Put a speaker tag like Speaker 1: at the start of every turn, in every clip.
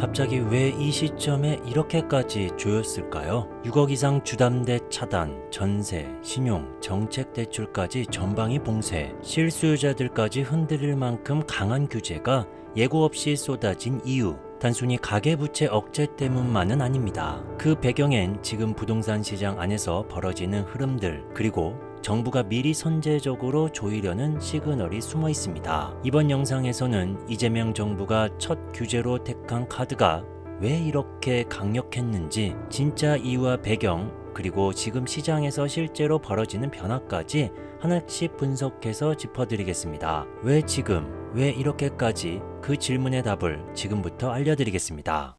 Speaker 1: 갑자기 왜 이 시점에 이렇게까지 조였을까요? 6억 이상 주담대 차단, 전세, 신용, 정책 대출까지 전방위 봉쇄, 실수요자들까지 흔들릴 만큼 강한 규제가 예고 없이 쏟아진 이유, 단순히 가계부채 억제 때문만은 아닙니다. 그 배경엔 지금 부동산 시장 안에서 벌어지는 흐름들, 그리고 정부가 미리 선제적으로 조이려는 시그널이 숨어 있습니다. 이번 영상에서는 이재명 정부가 첫 규제로 택한 카드가 왜 이렇게 강력했는지, 진짜 이유와 배경, 그리고 지금 시장에서 실제로 벌어지는 변화까지 하나씩 분석해서 짚어드리겠습니다. 왜 지금, 왜 이렇게까지, 그 질문의 답을 지금부터 알려드리겠습니다.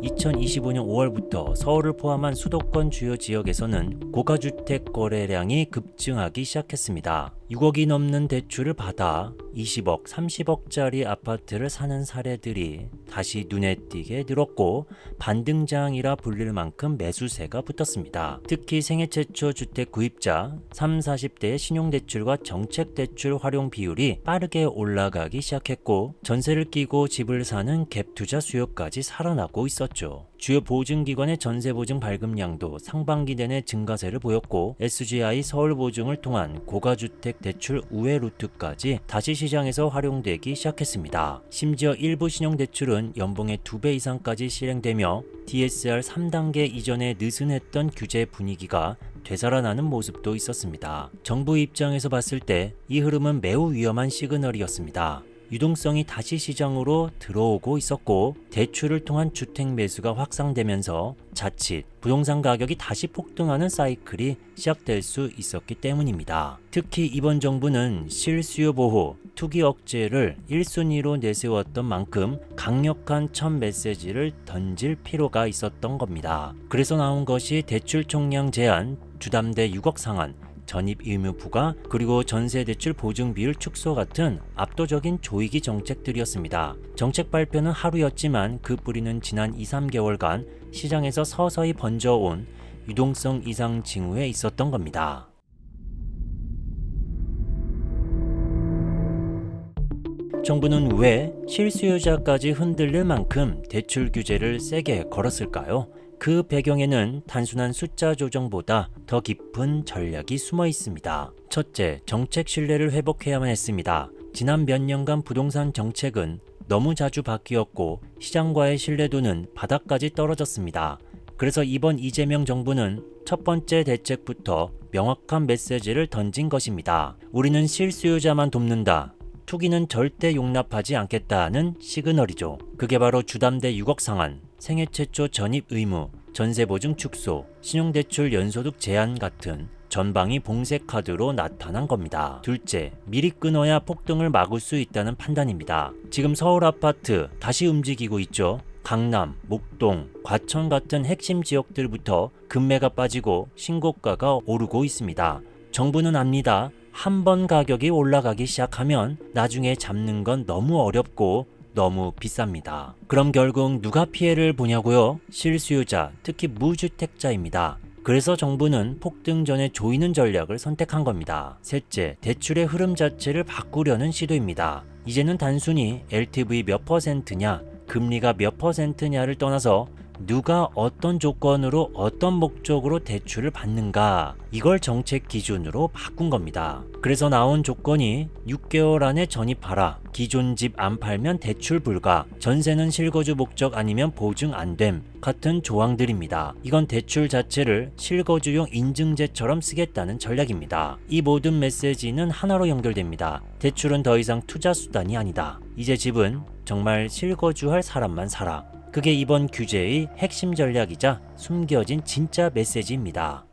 Speaker 1: 2025년 5월부터 서울을 포함한 수도권 주요 지역에서는 고가주택 거래량이 급증하기 시작했습니다. 6억이 넘는 대출을 받아 20억, 30억짜리 아파트를 사는 사례들이 다시 눈에 띄게 늘었고, 반등장이라 불릴 만큼 매수세가 붙었습니다. 특히 생애 최초 주택 구입자 30, 40대의 신용대출과 정책대출 활용 비율이 빠르게 올라가기 시작했고, 전세를 끼고 집을 사는 갭 투자 수요까지 살아나고 있었죠. 주요 보증기관의 전세보증 발급량도 상반기 내내 증가세를 보였고, SGI 서울보증을 통한 고가주택 대출 우회 루트까지 다시 시장에서 활용되기 시작했습니다. 심지어 일부 신용대출은 연봉의 2배 이상까지 실행되며 DSR 3단계 이전에 느슨했던 규제 분위기가 되살아나는 모습도 있었습니다. 정부 입장에서 봤을 때 이 흐름은 매우 위험한 시그널이었습니다. 유동성이 다시 시장으로 들어오고 있었고, 대출을 통한 주택 매수가 확산되면서 자칫 부동산 가격이 다시 폭등하는 사이클이 시작될 수 있었기 때문입니다. 특히 이번 정부는 실수요 보호, 투기 억제를 1순위로 내세웠던 만큼 강력한 첫 메시지를 던질 필요가 있었던 겁니다. 그래서 나온 것이 대출 총량 제한, 주담대 6억 상한, 전입 의무 부과, 그리고 전세 대출 보증 비율 축소 같은 압도적인 조이기 정책들이었습니다. 정책 발표는 하루였지만 그 뿌리는 지난 2-3개월간 시장에서 서서히 번져온 유동성 이상 징후에 있었던 겁니다. 정부는 왜 실수요자까지 흔들릴 만큼 대출 규제를 세게 걸었을까요? 그 배경에는 단순한 숫자 조정보다 더 깊은 전략이 숨어 있습니다. 첫째, 정책 신뢰를 회복해야만 했습니다. 지난 몇 년간 부동산 정책은 너무 자주 바뀌었고, 시장과의 신뢰도는 바닥까지 떨어졌습니다. 그래서 이번 이재명 정부는 첫 번째 대책부터 명확한 메시지를 던진 것입니다. 우리는 실수요자만 돕는다. 투기는 절대 용납하지 않겠다는 시그널이죠. 그게 바로 주담대 6억 상한, 생애 최초 전입 의무, 전세보증 축소, 신용대출 연소득 제한 같은 전방위 봉쇄 카드로 나타난 겁니다. 둘째, 미리 끊어야 폭등을 막을 수 있다는 판단입니다. 지금 서울 아파트 다시 움직이고 있죠. 강남, 목동, 과천 같은 핵심 지역들부터 급매가 빠지고 신고가가 오르고 있습니다. 정부는 압니다. 한 번 가격이 올라가기 시작하면 나중에 잡는 건 너무 어렵고 너무 비쌉니다. 그럼 결국 누가 피해를 보냐고요? 실수요자, 특히 무주택자입니다. 그래서 정부는 폭등 전에 조이는 전략을 선택한 겁니다. 셋째, 대출의 흐름 자체를 바꾸려는 시도입니다. 이제는 단순히 LTV 몇 %냐, 금리가 몇 %냐를 떠나서 누가 어떤 조건으로 어떤 목적으로 대출을 받는가, 이걸 정책 기준으로 바꾼 겁니다. 그래서 나온 조건이 6개월 안에 전입하라, 기존 집 안 팔면 대출 불가, 전세는 실거주 목적 아니면 보증 안 됨 같은 조항들입니다. 이건 대출 자체를 실거주용 인증제처럼 쓰겠다는 전략입니다. 이 모든 메시지는 하나로 연결됩니다. 대출은 더 이상 투자 수단이 아니다. 이제 집은 정말 실거주할 사람만 사라. 그게 이번 규제의 핵심 전략이자 숨겨진 진짜 메시지입니다.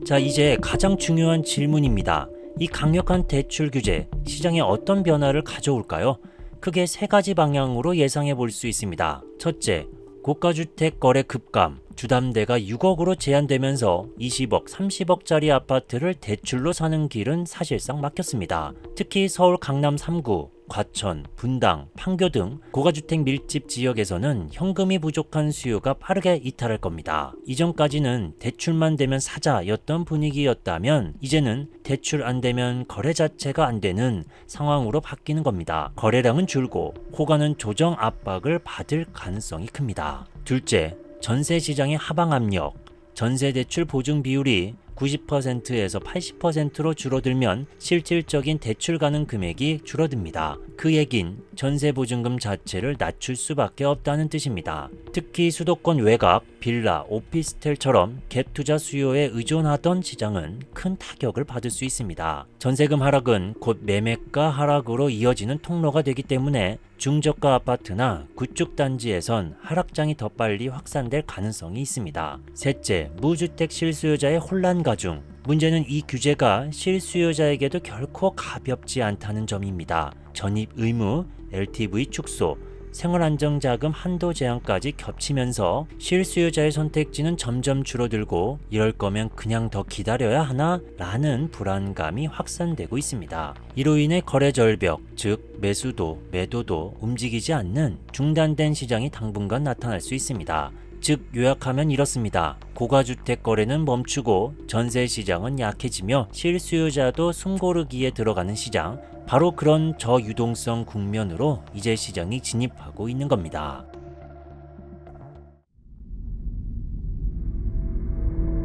Speaker 1: 자, 이제 가장 중요한 질문입니다. 이 강력한 대출 규제, 시장에 어떤 변화를 가져올까요? 크게 세 가지 방향으로 예상해 볼 수 있습니다. 첫째, 고가주택 거래 급감, 주담대가 6억으로 제한되면서 20억, 30억짜리 아파트를 대출로 사는 길은 사실상 막혔습니다. 특히 서울 강남 3구, 과천, 분당, 판교 등 고가주택 밀집 지역에서는 현금이 부족한 수요가 빠르게 이탈할 겁니다. 이전까지는 대출만 되면 사자였던 분위기였다면 이제는 대출 안 되면 거래 자체가 안 되는 상황으로 바뀌는 겁니다. 거래량은 줄고 호가는 조정 압박을 받을 가능성이 큽니다. 둘째, 전세 시장의 하방 압력. 전세 대출 보증 비율이 90%에서 80%로 줄어들면 실질적인 대출 가능 금액이 줄어듭니다. 그 얘긴 전세 보증금 자체를 낮출 수밖에 없다는 뜻입니다. 특히 수도권 외곽, 빌라, 오피스텔처럼 갭 투자 수요에 의존하던 시장은 큰 타격을 받을 수 있습니다. 전세금 하락은 곧 매매가 하락으로 이어지는 통로가 되기 때문에 중저가 아파트나 구축 단지에선 하락장이 더 빨리 확산될 가능성이 있습니다. 셋째, 무주택 실수요자의 혼란 가중. 문제는 이 규제가 실수요자에게도 결코 가볍지 않다는 점입니다. 전입 의무, LTV 축소, 생활안정자금 한도 제한까지 겹치면서 실수요자의 선택지는 점점 줄어들고 이럴 거면 그냥 더 기다려야 하나? 라는 불안감이 확산되고 있습니다. 이로 인해 거래 절벽, 즉 매수도, 매도도 움직이지 않는 중단된 시장이 당분간 나타날 수 있습니다. 즉 요약하면 이렇습니다. 고가주택 거래는 멈추고 전세 시장은 약해지며 실수요자도 숨고르기에 들어가는 시장, 바로 그런 저유동성 국면으로 이제 시장이 진입하고 있는 겁니다.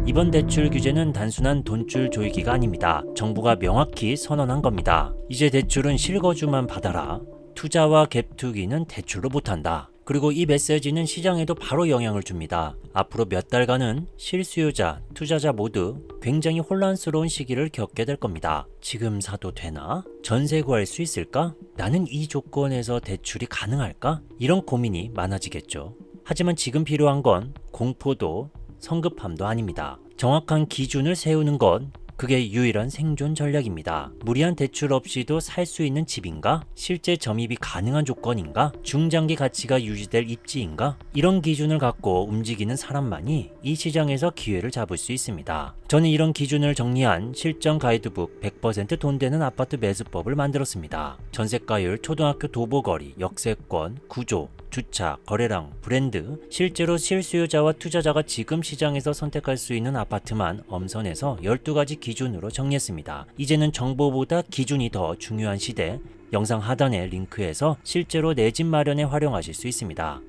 Speaker 1: 이번 대출 규제는 단순한 돈줄 조이기가 아닙니다. 정부가 명확히 선언한 겁니다. 이제 대출은 실거주만 받아라. 투자와 갭 투기는 대출로 못한다. 그리고 이 메시지는 시장에도 바로 영향을 줍니다. 앞으로 몇 달간은 실수요자, 투자자 모두 굉장히 혼란스러운 시기를 겪게 될 겁니다. 지금 사도 되나? 전세 구할 수 있을까? 나는 이 조건에서 대출이 가능할까? 이런 고민이 많아지겠죠. 하지만 지금 필요한 건 공포도 성급함도 아닙니다. 정확한 기준을 세우는 것, 그게 유일한 생존 전략입니다. 무리한 대출 없이도 살 수 있는 집인가? 실제 점입이 가능한 조건인가? 중장기 가치가 유지될 입지인가? 이런 기준을 갖고 움직이는 사람만이 이 시장에서 기회를 잡을 수 있습니다. 저는 이런 기준을 정리한 실전 가이드북 100% 돈 되는 아파트 매수법을 만들었습니다. 전세가율, 초등학교 도보거리, 역세권, 구조, 주차, 거래량, 브랜드, 실제로 실수요자와 투자자가 지금 시장에서 선택할 수 있는 아파트만 엄선해서 12가지 기준으로 정리했습니다. 이제는 정보보다 기준이 더 중요한 시대, 영상 하단의 링크에서 실제로 내 집 마련에 활용하실 수 있습니다.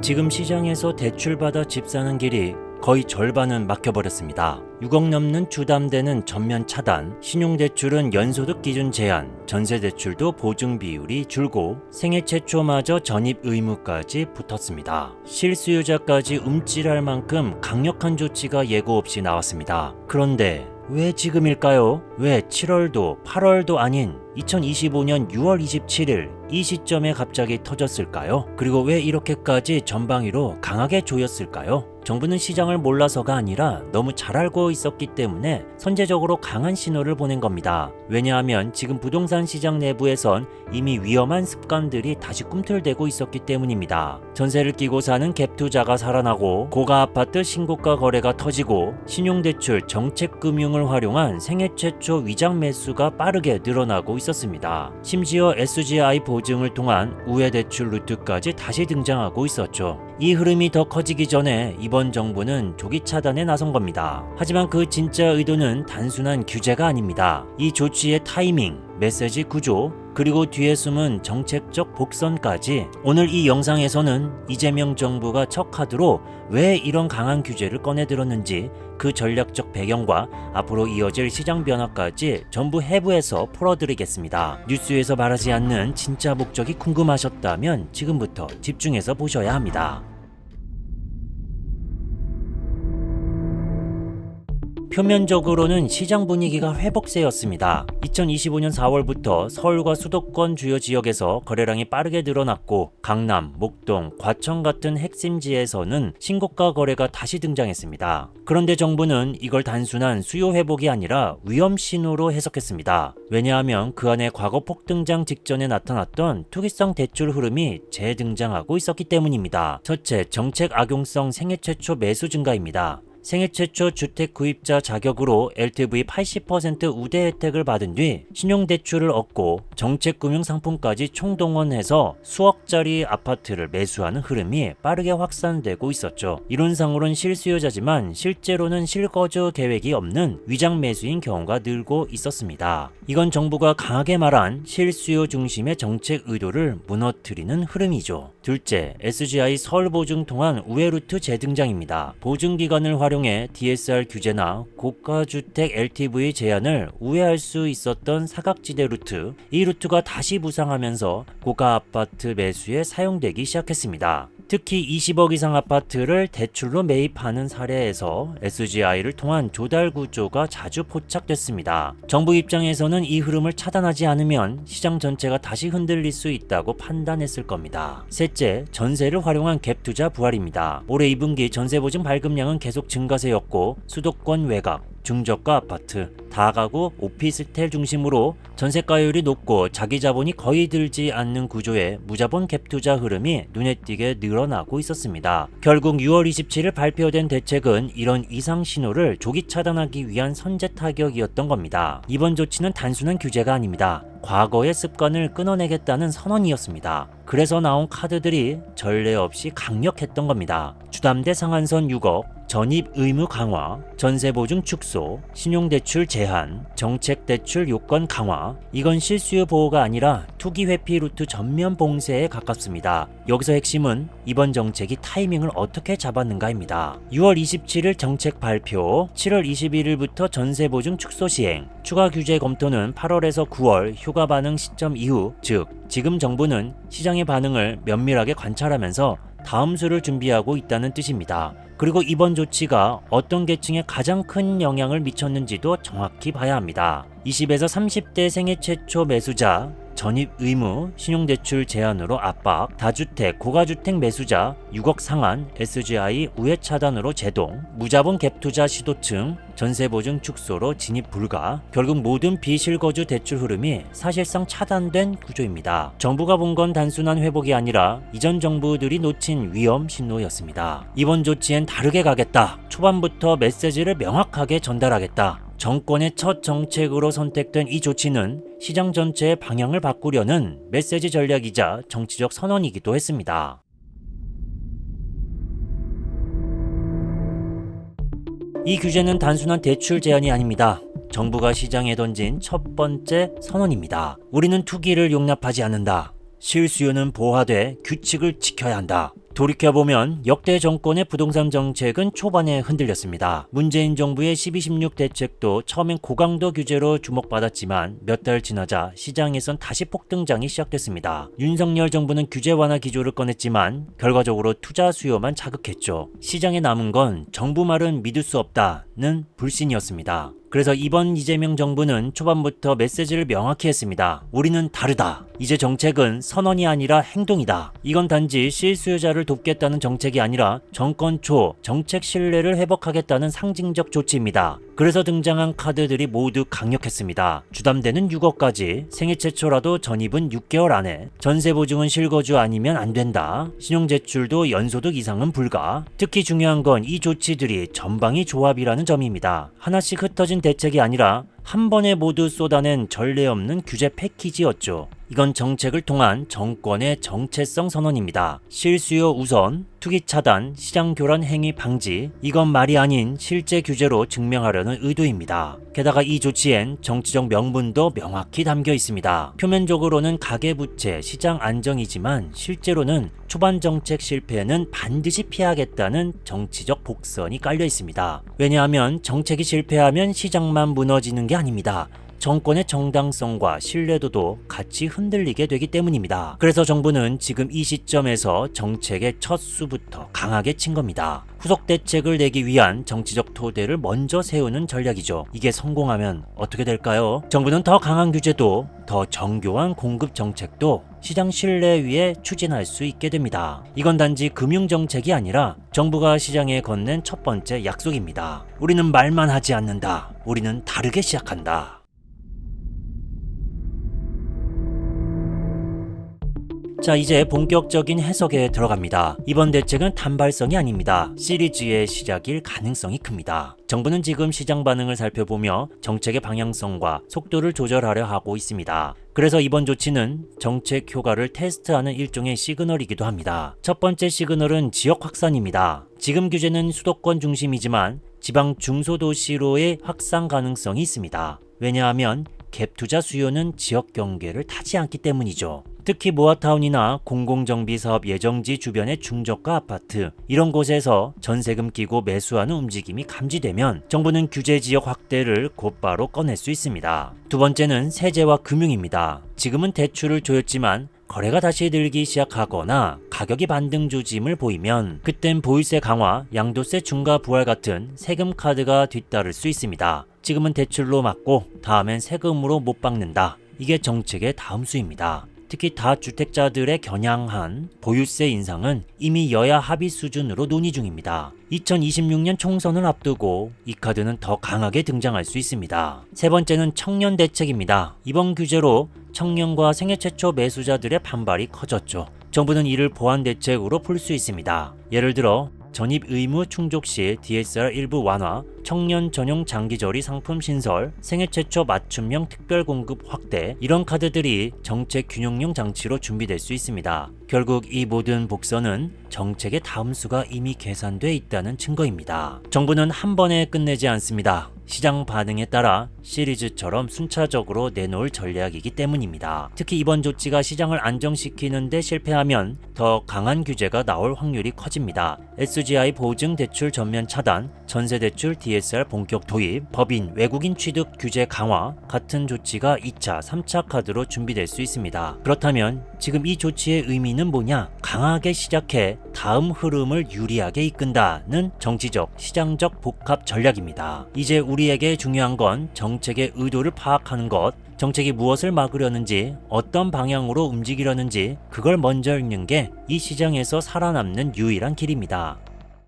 Speaker 1: 지금 시장에서 대출받아 집 사는 길이 거의 절반은 막혀버렸습니다. 6억 넘는 주담대는 전면 차단, 신용대출은 연소득 기준 제한, 전세대출도 보증 비율이 줄고 생애 최초마저 전입 의무까지 붙었습니다. 실수요자까지 움찔할 만큼 강력한 조치가 예고 없이 나왔습니다. 그런데 왜 지금일까요? 왜 7월도 8월도 아닌 2025년 6월 27일 이 시점에 갑자기 터졌을까요? 그리고 왜 이렇게까지 전방위로 강하게 조였을까요? 정부는 시장을 몰라서가 아니라 너무 잘 알고 있었기 때문에 선제적으로 강한 신호를 보낸 겁니다. 왜냐하면 지금 부동산 시장 내부에선 이미 위험한 습관들이 다시 꿈틀대고 있었기 때문입니다. 전세를 끼고 사는 갭 투자가 살아나고 고가 아파트 신고가 거래가 터지고 신용대출 정책금융을 활용한 생애 최초 위장 매수가 빠르게 늘어나고 있었습니다. 심지어 SGI 보증을 통한 우회 대출 루트까지 다시 등장하고 있었죠. 이 흐름이 더 커지기 전에 이번 정부는 조기 차단에 나선 겁니다. 하지만 그 진짜 의도는 단순한 규제가 아닙니다. 이 조치의 타이밍, 메시지 구조, 그리고 뒤에 숨은 정책적 복선까지 오늘 이 영상에서는 이재명 정부가 첫 카드로 왜 이런 강한 규제를 꺼내들었는지 그 전략적 배경과 앞으로 이어질 시장 변화까지 전부 해부해서 풀어드리겠습니다. 뉴스에서 말하지 않는 진짜 목적이 궁금하셨다면 지금부터 집중해서 보셔야 합니다. 표면적으로는 시장 분위기가 회복세였습니다. 2025년 4월부터 서울과 수도권 주요 지역에서 거래량이 빠르게 늘어났고 강남, 목동, 과천 같은 핵심지에서는 신고가 거래가 다시 등장했습니다. 그런데 정부는 이걸 단순한 수요 회복이 아니라 위험 신호로 해석했습니다. 왜냐하면 그 안에 과거 폭등장 직전에 나타났던 투기성 대출 흐름이 재등장하고 있었기 때문입니다. 첫째, 정책 악용성 생애 최초 매수 증가입니다. 생애 최초 주택 구입자 자격으로 LTV 80% 우대 혜택을 받은 뒤 신용대출을 얻고 정책금융상품까지 총동원해서 수억짜리 아파트를 매수하는 흐름이 빠르게 확산되고 있었죠. 이론상으로는 실수요자지만 실제로는 실거주 계획이 없는 위장 매수인 경우가 늘고 있었습니다. 이건 정부가 강하게 말한 실수요 중심의 정책 의도를 무너뜨리는 흐름이죠. 둘째, SGI 서울보증 통한 우회 루트 재등장입니다. 보증기간을 활용해 DSR 규제나 고가주택 LTV 제한을 우회할 수 있었던 사각지대 루트, 이 루트가 다시 부상하면서 고가 아파트 매수에 사용되기 시작했습니다. 특히 20억 이상 아파트를 대출로 매입하는 사례에서 SGI를 통한 조달 구조가 자주 포착됐습니다. 정부 입장에서는 이 흐름을 차단하지 않으면 시장 전체가 다시 흔들릴 수 있다고 판단했을 겁니다. 셋째, 전세를 활용한 갭 투자 부활입니다. 올해 2분기 전세 보증 발급량은 계속 증가세였고 수도권 외곽, 중저가 아파트, 다가구, 오피스텔 중심으로 전세가율이 높고 자기 자본이 거의 들지 않는 구조의 무자본 갭 투자 흐름이 눈에 띄게 늘어나고 있었습니다. 결국 6월 27일 발표된 대책은 이런 이상 신호를 조기 차단하기 위한 선제 타격이었던 겁니다. 이번 조치는 단순한 규제가 아닙니다. 과거의 습관을 끊어내겠다는 선언이었습니다. 그래서 나온 카드들이 전례 없이 강력했던 겁니다. 주담대 상한선 6억, 전입 의무 강화, 전세보증 축소, 신용대출 제한, 정책대출 요건 강화. 이건 실수요 보호가 아니라 투기 회피 루트 전면 봉쇄에 가깝습니다. 여기서 핵심은 이번 정책이 타이밍을 어떻게 잡았는가입니다. 6월 27일 정책 발표, 7월 21일부터 전세보증 축소 시행, 추가 규제 검토는 8월에서 9월 휴가 반응 시점 이후, 즉 지금 정부는 시장의 반응을 면밀하게 관찰하면서 다음 수를 준비하고 있다는 뜻입니다. 그리고 이번 조치가 어떤 계층에 가장 큰 영향을 미쳤는지도 정확히 봐야 합니다. 20에서 30대 생애 최초 매수자, 전입 의무, 신용대출 제한으로 압박, 다주택, 고가주택 매수자, 6억 상한, SGI 우회 차단으로 제동, 무자본 갭 투자 시도층, 전세보증 축소로 진입 불가, 결국 모든 비실거주 대출 흐름이 사실상 차단된 구조입니다. 정부가 본 건 단순한 회복이 아니라 이전 정부들이 놓친 위험 신호였습니다. 이번 조치엔 다르게 가겠다. 초반부터 메시지를 명확하게 전달하겠다. 정권의 첫 정책으로 선택된 이 조치는 시장 전체의 방향을 바꾸려는 메시지 전략이자 정치적 선언이기도 했습니다. 이 규제는 단순한 대출 제한이 아닙니다. 정부가 시장에 던진 첫 번째 선언입니다. 우리는 투기를 용납하지 않는다. 실수요는 보호하되 규칙을 지켜야 한다. 돌이켜보면 역대 정권의 부동산 정책은 초반에 흔들렸습니다. 문재인 정부의 12.16 대책도 처음엔 고강도 규제로 주목받았지만 몇 달 지나자 시장에선 다시 폭등장이 시작됐습니다. 윤석열 정부는 규제 완화 기조를 꺼냈지만 결과적으로 투자 수요만 자극했죠. 시장에 남은 건 정부 말은 믿을 수 없다는 불신이었습니다. 그래서 이번 이재명 정부는 초반부터 메시지를 명확히 했습니다. 우리는 다르다. 이제 정책은 선언이 아니라 행동이다. 이건 단지 실수요자를 돕겠다는 정책이 아니라 정권 초 정책 신뢰를 회복하겠다는 상징적 조치입니다. 그래서 등장한 카드들이 모두 강력했습니다. 주담대는 6억까지, 생애 최초라도 전입은 6개월 안에, 전세보증은 실거주 아니면 안 된다, 신용제출도 연소득 이상은 불가. 특히 중요한 건 이 조치들이 전방위 조합이라는 점입니다. 하나씩 흩어진 대책이 아니라 한 번에 모두 쏟아낸 전례 없는 규제 패키지였죠. 이건 정책을 통한 정권의 정체성 선언입니다. 실수요 우선, 투기 차단, 시장 교란 행위 방지, 이건 말이 아닌 실제 규제로 증명하려는 의도입니다. 게다가 이 조치엔 정치적 명분도 명확히 담겨 있습니다. 표면적으로는 가계부채, 시장 안정이지만 실제로는 초반 정책 실패는 반드시 피하겠다는 정치적 복선이 깔려 있습니다. 왜냐하면 정책이 실패하면 시장만 무너지는 게 아닙니다. 정권의 정당성과 신뢰도도 같이 흔들리게 되기 때문입니다. 그래서 정부는 지금 이 시점에서 정책의 첫 수부터 강하게 친 겁니다. 후속 대책을 내기 위한 정치적 토대를 먼저 세우는 전략이죠. 이게 성공하면 어떻게 될까요? 정부는 더 강한 규제도, 더 정교한 공급 정책도 시장 신뢰 위에 추진할 수 있게 됩니다. 이건 단지 금융정책이 아니라 정부가 시장에 건넨 첫 번째 약속입니다. 우리는 말만 하지 않는다. 우리는 다르게 시작한다. 자, 이제 본격적인 해석에 들어갑니다. 이번 대책은 단발성이 아닙니다. 시리즈의 시작일 가능성이 큽니다. 정부는 지금 시장 반응을 살펴보며 정책의 방향성과 속도를 조절하려 하고 있습니다. 그래서 이번 조치는 정책 효과를 테스트하는 일종의 시그널이기도 합니다. 첫 번째 시그널은 지역 확산입니다. 지금 규제는 수도권 중심이지만 지방 중소도시로의 확산 가능성이 있습니다. 왜냐하면 갭 투자 수요는 지역 경계를 타지 않기 때문이죠. 특히 모아타운이나 공공정비사업 예정지 주변의 중저가 아파트, 이런 곳에서 전세금 끼고 매수하는 움직임이 감지되면 정부는 규제 지역 확대를 곧바로 꺼낼 수 있습니다. 두 번째는 세제와 금융입니다. 지금은 대출을 조였지만 거래가 다시 늘기 시작하거나 가격이 반등 조짐을 보이면 그땐 보유세 강화, 양도세 중과 부활 같은 세금 카드가 뒤따를 수 있습니다. 지금은 대출로 막고 다음엔 세금으로 못 박는다. 이게 정책의 다음 수입니다. 특히 다주택자들의 겨냥한 보유세 인상은 이미 여야 합의 수준으로 논의 중입니다. 2026년 총선을 앞두고 이 카드는 더 강하게 등장할 수 있습니다. 세 번째는 청년 대책입니다. 이번 규제로 청년과 생애 최초 매수자들의 반발이 커졌죠. 정부는 이를 보완 대책으로 풀 수 있습니다. 예를 들어 전입 의무 충족 시 DSR 일부 완화, 청년 전용 장기저리 상품 신설, 생애 최초 맞춤형 특별 공급 확대, 이런 카드들이 정책 균형용 장치로 준비될 수 있습니다. 결국 이 모든 복선은 정책의 다음 수가 이미 계산돼 있다는 증거입니다. 정부는 한 번에 끝내지 않습니다. 시장 반응에 따라 시리즈처럼 순차적으로 내놓을 전략이기 때문입니다. 특히 이번 조치가 시장을 안정시키는 데 실패하면 더 강한 규제가 나올 확률이 커집니다. SGI 보증 대출 전면 차단, 전세대출 DSR 본격 도입, 법인 외국인 취득 규제 강화 같은 조치가 2차, 3차 카드로 준비될 수 있습니다. 그렇다면 지금 이 조치의 의미는 뭐냐? 강하게 시작해 다음 흐름을 유리하게 이끈다는 정치적, 시장적 복합 전략입니다. 이제 우리에게 중요한 건 정책의 의도를 파악하는 것, 정책이 무엇을 막으려는지, 어떤 방향으로 움직이려는지 그걸 먼저 읽는 게 이 시장에서 살아남는 유일한 길입니다.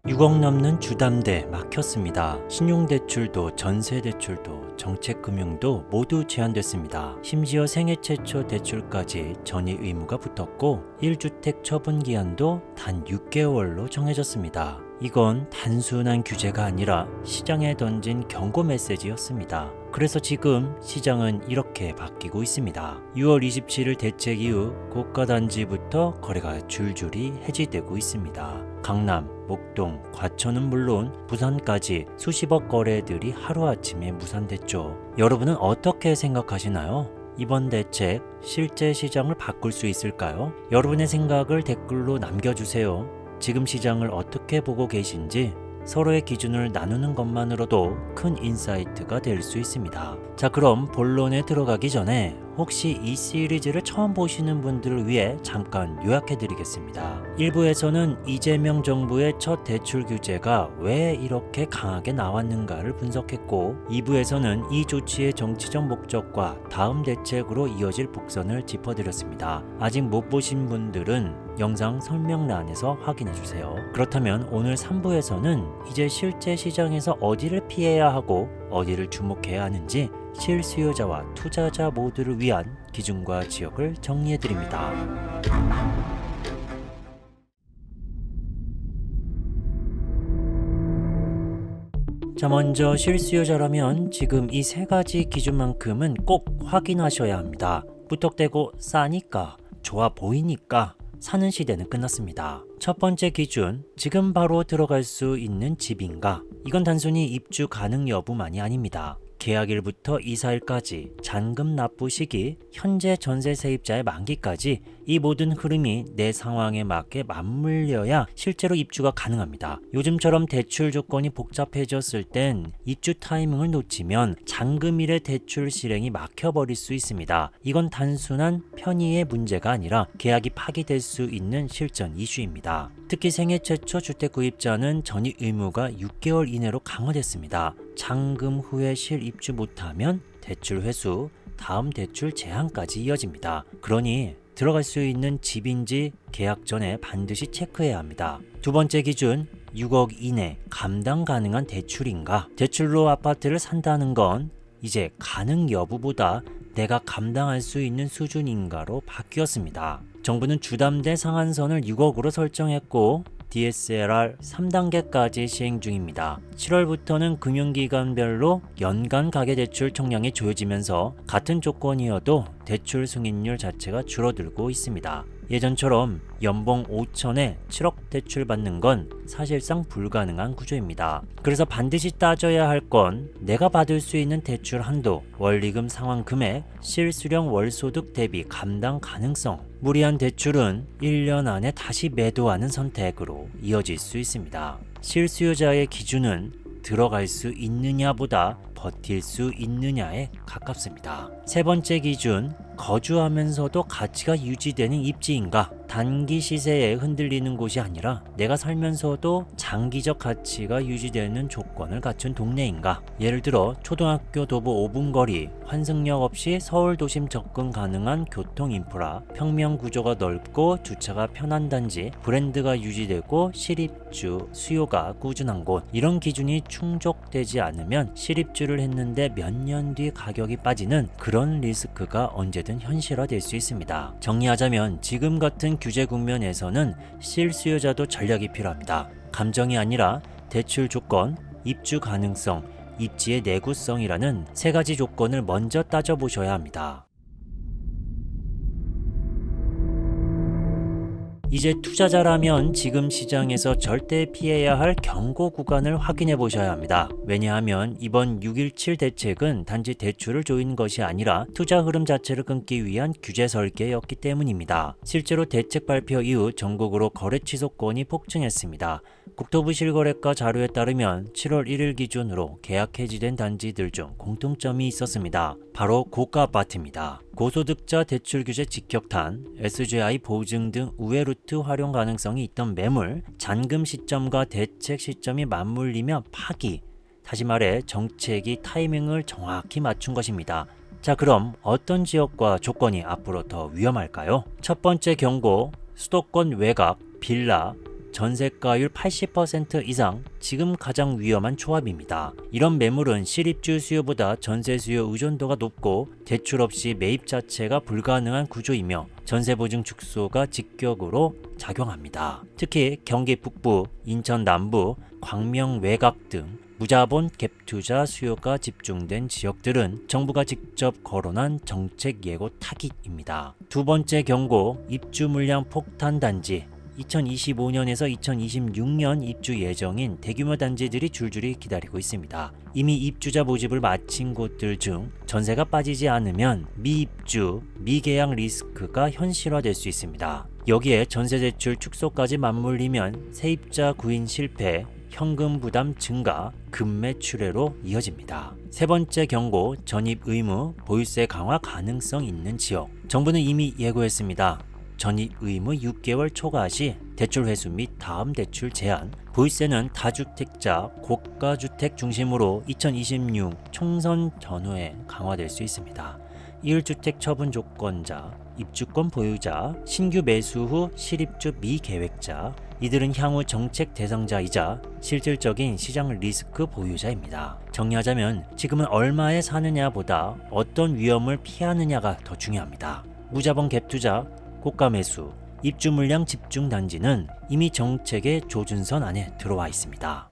Speaker 1: 6억 넘는 주담대 막혔습니다. 신용대출도 전세대출도 정책금융도 모두 제한됐습니다. 심지어 생애 최초 대출까지 전입 의무가 붙었고 1주택 처분기한도 단 6개월로 정해졌습니다. 이건 단순한 규제가 아니라 시장에 던진 경고 메시지였습니다. 그래서 지금 시장은 이렇게 바뀌고 있습니다. 6월 27일 대책 이후 고가 단지부터 거래가 줄줄이 해지되고 있습니다. 강남, 목동, 과천은 물론 부산까지 수십억 거래들이 하루아침에 무산됐죠. 여러분은 어떻게 생각하시나요? 이번 대책 실제 시장을 바꿀 수 있을까요? 여러분의 생각을 댓글로 남겨주세요. 지금 시장을 어떻게 보고 계신지 서로의 기준을 나누는 것만으로도 큰 인사이트가 될 수 있습니다. 자, 그럼 본론에 들어가기 전에 혹시 이 시리즈를 처음 보시는 분들을 위해 잠깐 요약해드리겠습니다. 1부에서는 이재명 정부의 첫 대출 규제가 왜 이렇게 강하게 나왔는가를 분석했고 2부에서는 이 조치의 정치적 목적과 다음 대책으로 이어질 복선을 짚어드렸습니다. 아직 못 보신 분들은 영상 설명란에서 확인해주세요. 그렇다면 오늘 3부에서는 이제 실제 시장에서 어디를 피해야 하고 어디를 주목해야 하는지 실수요자와 투자자 모두를 위한 기준과 지역을 정리해드립니다. 자, 먼저 실수요자라면 지금 이 세 가지 기준만큼은 꼭 확인하셔야 합니다. 무턱대고 싸니까, 좋아 보이니까 사는 시대는 끝났습니다. 첫 번째 기준, 지금 바로 들어갈 수 있는 집인가? 이건 단순히 입주 가능 여부만이 아닙니다. 계약일부터 이사일까지, 잔금 납부 시기, 현재 전세 세입자의 만기까지 이 모든 흐름이 내 상황에 맞게 맞물려야 실제로 입주가 가능합니다. 요즘처럼 대출 조건이 복잡해졌을 땐 입주 타이밍을 놓치면 잔금일의 대출 실행이 막혀버릴 수 있습니다. 이건 단순한 편의의 문제가 아니라 계약이 파기될 수 있는 실전 이슈입니다. 특히 생애 최초 주택 구입자는 전입 의무가 6개월 이내로 강화됐습니다. 잔금 후에 실입주 못하면 대출 회수, 다음 대출 제한까지 이어집니다. 그러니 들어갈 수 있는 집인지 계약 전에 반드시 체크해야 합니다. 두 번째 기준, 6억 이내 감당 가능한 대출인가? 대출로 아파트를 산다는 건 이제 가능 여부보다 내가 감당할 수 있는 수준인가로 바뀌었습니다. 정부는 주담대 상한선을 6억으로 설정했고 DSLR 3단계까지 시행 중입니다. 7월부터는 금융기관별로 연간 가계대출 총량이 조여지면서 같은 조건이어도 대출 승인율 자체가 줄어들고 있습니다. 예전처럼 연봉 5천에 7억 대출 받는 건 사실상 불가능한 구조입니다. 그래서 반드시 따져야 할 건 내가 받을 수 있는 대출 한도, 원리금 상환 금액, 실수령 월소득 대비 감당 가능성. 무리한 대출은 1년 안에 다시 매도하는 선택으로 이어질 수 있습니다. 실수요자의 기준은 들어갈 수 있느냐보다 버틸 수 있느냐에 가깝습니다. 세 번째 기준, 거주하면서도 가치가 유지되는 입지인가? 단기 시세에 흔들리는 곳이 아니라 내가 살면서도 장기적 가치가 유지되는 조건을 갖춘 동네인가? 예를 들어 초등학교 도보 5분 거리, 환승역 없이 서울 도심 접근 가능한 교통 인프라, 평면 구조가 넓고 주차가 편한 단지, 브랜드가 유지되고 실입주 수요가 꾸준한 곳. 이런 기준이 충족되지 않으면 실입주를 했는데 몇 년 뒤 가격이 빠지는 그런 리스크가 언제든 현실화될 수 있습니다. 정리하자면 지금 같은 규제 국면에서는 실수요자도 전략이 필요합니다. 감정이 아니라 대출 조건, 입주 가능성, 입지의 내구성이라는 세 가지 조건을 먼저 따져보셔야 합니다. 이제 투자자라면 지금 시장에서 절대 피해야 할 경고 구간을 확인해 보셔야 합니다. 왜냐하면 이번 6.17 대책은 단지 대출을 조이는 것이 아니라 투자 흐름 자체를 끊기 위한 규제 설계였기 때문입니다. 실제로 대책 발표 이후 전국으로 거래 취소권이 폭증했습니다. 국토부 실거래가 자료에 따르면 7월 1일 기준으로 계약 해지된 단지들 중 공통점이 있었습니다. 바로 고가 아파트입니다. 고소득자 대출 규제 직격탄, SGI 보증 등 우회 루트 활용 가능성이 있던 매물, 잔금 시점과 대책 시점이 맞물리며 파기, 다시 말해 정책이 타이밍을 정확히 맞춘 것입니다. 자, 그럼 어떤 지역과 조건이 앞으로 더 위험할까요? 첫 번째 경고, 수도권 외곽, 빌라, 전세가율 80% 이상, 지금 가장 위험한 조합입니다. 이런 매물은 실입주 수요보다 전세 수요 의존도가 높고 대출 없이 매입 자체가 불가능한 구조이며 전세보증 축소가 직격으로 작용합니다. 특히 경기 북부, 인천 남부, 광명 외곽 등 무자본 갭투자 수요가 집중된 지역들은 정부가 직접 거론한 정책 예고 타깃입니다. 두 번째 경고, 입주 물량 폭탄 단지. 2025년에서 2026년 입주 예정인 대규모 단지들이 줄줄이 기다리고 있습니다. 이미 입주자 모집을 마친 곳들 중 전세가 빠지지 않으면 미입주, 미계약 리스크가 현실화될 수 있습니다. 여기에 전세대출 축소까지 맞물리면 세입자 구인 실패, 현금 부담 증가, 급매출회로 이어집니다. 세 번째 경고, 전입 의무, 보유세 강화 가능성 있는 지역. 정부는 이미 예고했습니다. 전입 의무 6개월 초과 시 대출 회수 및 다음 대출 제한, 보유세는 다주택자, 고가주택 중심으로 2026 총선 전후에 강화될 수 있습니다. 1주택 처분 조건자, 입주권 보유자, 신규 매수 후 실입주 미계획자, 이들은 향후 정책 대상자이자 실질적인 시장 리스크 보유자입니다. 정리하자면 지금은 얼마에 사느냐보다 어떤 위험을 피하느냐가 더 중요합니다. 무자본 갭투자, 고가 매수, 입주 물량 집중 단지는 이미 정책의 조준선 안에 들어와 있습니다.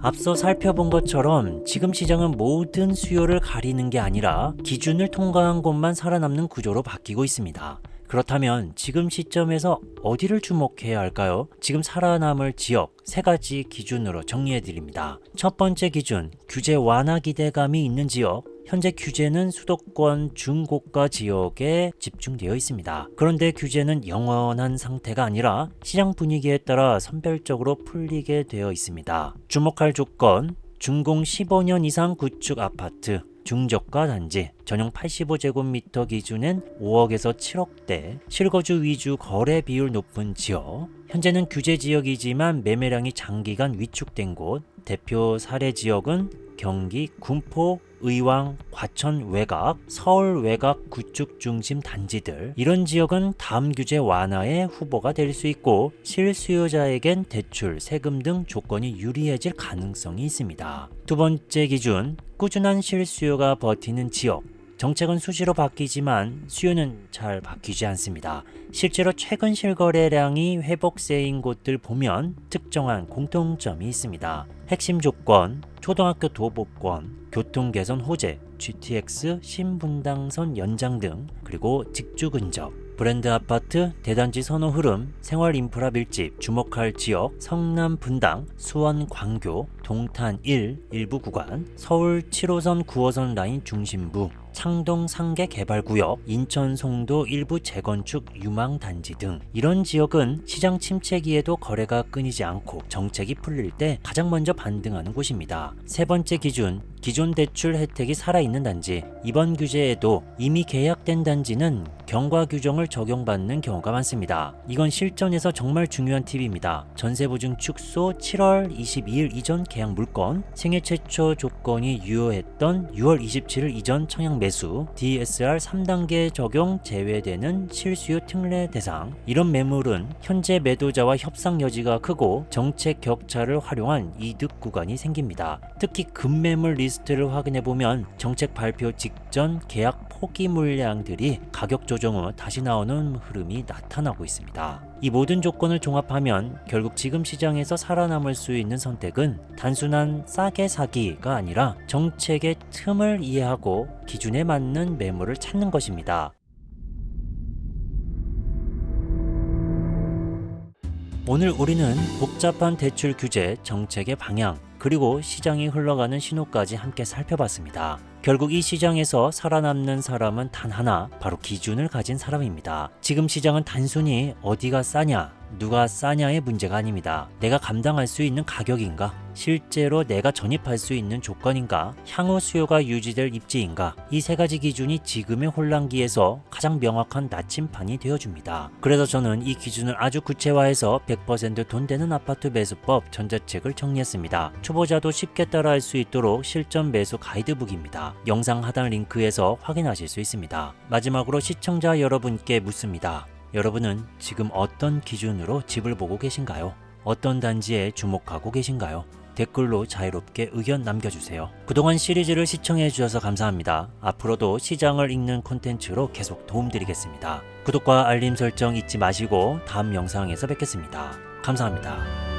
Speaker 1: 앞서 살펴본 것처럼 지금 시장은 모든 수요를 가리는 게 아니라 기준을 통과한 곳만 살아남는 구조로 바뀌고 있습니다. 그렇다면 지금 시점에서 어디를 주목해야 할까요? 지금 살아남을 지역 세 가지 기준으로 정리해 드립니다. 첫 번째 기준, 규제 완화 기대감이 있는 지역. 현재 규제는 수도권 중고가 지역에 집중되어 있습니다. 그런데 규제는 영원한 상태가 아니라 시장 분위기에 따라 선별적으로 풀리게 되어 있습니다. 주목할 조건, 준공 15년 이상 구축 아파트, 중저가 단지, 전용 85제곱미터 기준엔 5억에서 7억대, 실거주 위주 거래 비율 높은 지역. 현재는 규제 지역이지만 매매량이 장기간 위축된 곳. 대표 사례 지역은 경기, 군포, 의왕, 과천 외곽, 서울 외곽 구축 중심 단지들, 이런 지역은 다음 규제 완화의 후보가 될 수 있고 실수요자에겐 대출, 세금 등 조건이 유리해질 가능성이 있습니다. 두 번째 기준, 꾸준한 실수요가 버티는 지역. 정책은 수시로 바뀌지만 수요는 잘 바뀌지 않습니다. 실제로 최근 실거래량이 회복세인 곳들 보면 특정한 공통점이 있습니다. 핵심 조건, 초등학교 도보권, 교통 개선 호재, GTX 신분당선 연장 등, 그리고 직주 근접, 브랜드 아파트, 대단지 선호 흐름, 생활 인프라 밀집, 주목할 지역, 성남 분당, 수원 광교, 동탄 1 일부 구간, 서울 7호선 9호선 라인 중심부, 창동 상계 개발구역, 인천 송도 일부 재건축 유망 단지 등, 이런 지역은 시장 침체기에도 거래가 끊이지 않고 정책이 풀릴 때 가장 먼저 반등하는 곳입니다. 세 번째 기준, 기존 대출 혜택이 살아있는 단지. 이번 규제에도 이미 계약된 단지는 경과 규정을 적용받는 경우가 많습니다. 이건 실전에서 정말 중요한 팁입니다. 전세보증 축소 7월 22일 이전 계약 물건, 생애 최초 조건이 유효했던 6월 27일 이전 청약 매수, DSR 3단계 적용 제외되는 실수요 특례 대상. 이런 매물은 현재 매도자와 협상 여지가 크고 정책 격차를 활용한 이득 구간이 생깁니다. 특히 급매물 리스트를 확인해보면 정책 발표 직전 계약 포기 물량들이 가격 조정 후 다시 나오는 흐름이 나타나고 있습니다. 이 모든 조건을 종합하면 결국 지금 시장에서 살아남을 수 있는 선택은 단순한 싸게 사기가 아니라 정책의 틈을 이해하고 기준에 맞는 매물을 찾는 것입니다. 오늘 우리는 복잡한 대출 규제, 정책의 방향, 그리고 시장이 흘러가는 신호까지 함께 살펴봤습니다. 결국 이 시장에서 살아남는 사람은 단 하나, 바로 기준을 가진 사람입니다. 지금 시장은 단순히 어디가 싸냐, 누가 싸냐의 문제가 아닙니다. 내가 감당할 수 있는 가격인가? 실제로 내가 전입할 수 있는 조건인가? 향후 수요가 유지될 입지인가? 이 세 가지 기준이 지금의 혼란기에서 가장 명확한 나침판이 되어줍니다. 그래서 저는 이 기준을 아주 구체화해서 100% 돈 되는 아파트 매수법 전자책을 정리했습니다. 초보자도 쉽게 따라할 수 있도록 실전 매수 가이드북입니다. 영상 하단 링크에서 확인하실 수 있습니다. 마지막으로 시청자 여러분께 묻습니다. 여러분은 지금 어떤 기준으로 집을 보고 계신가요? 어떤 단지에 주목하고 계신가요? 댓글로 자유롭게 의견 남겨주세요. 그동안 시리즈를 시청해 주셔서 감사합니다. 앞으로도 시장을 읽는 콘텐츠로 계속 도움드리겠습니다. 구독과 알림 설정 잊지 마시고 다음 영상에서 뵙겠습니다. 감사합니다.